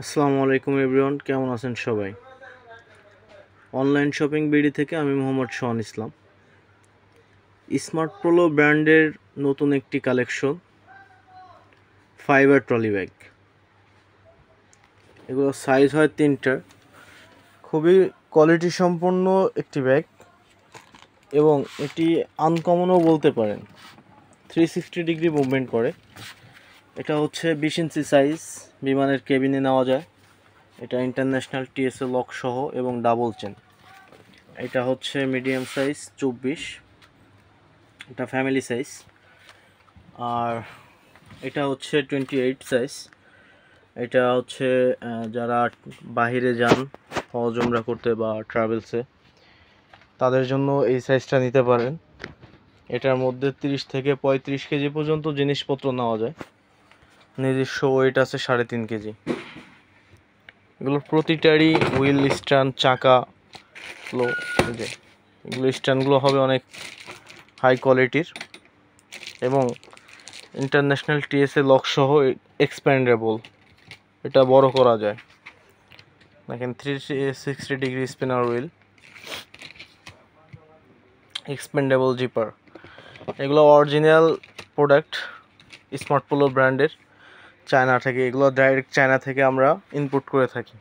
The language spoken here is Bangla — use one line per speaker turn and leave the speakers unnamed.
আসসালামু আলাইকুম এভরিওয়ান, কেমন আছেন সবাই? অনলাইন শপিং বিডি থেকে আমি মোহাম্মদ সোহান ইসলাম। স্মার্ট পোলো ব্র্যান্ডের নতুন একটি কালেকশন, ফাইবার ট্রলি ব্যাগ। এগুলো সাইজ হয় 3টা। খুবই কোয়ালিটি সম্পন্ন একটি ব্যাগ এবং এটি আনকমনও বলতে পারেন। 360 ডিগ্রি মুভমেন্ট করে। এটা হচ্ছে 20 ইঞ্চি সাইজ, বিমানের কেবিনে নেওয়া যায়। এটা ইন্টারন্যাশনাল টিএসএ লক সহ এবং ডাবল চেন। এটা হচ্ছে মিডিয়াম সাইজ 24, এটা ফ্যামিলি সাইজ। আর এটা হচ্ছে 28 সাইজ। এটা হচ্ছে যারা বাহিরে যান হজ উমরা করতে বা ট্রাভেলসে, তাদের জন্য এই সাইজটা নিতে পারেন। এটার মধ্যে 30 থেকে 35 কেজি পর্যন্ত জিনিসপত্র নেওয়া যায়। নিজস্ব ওয়েট আছে 3.5 কেজি। এগুলোর প্রতিটারই হুইল স্ট্যান্ড, চাকাগুলো, এগুলো স্ট্যান্ডগুলো হবে অনেক হাই কোয়ালিটির এবং ইন্টারন্যাশনাল টিএসএ লক সহ এক্সপ্যান্ডেবল। এটা বড় করা যায়। দেখেন 360 degree spinner wheel, expandable zipper. এগুলো অরিজিনাল প্রোডাক্ট, স্মার্ট পোলো ব্র্যান্ডের, চায়না থেকে। এগুলো ডাইরেক্ট চায়না থেকে আমরা ইনপুট করে থাকি।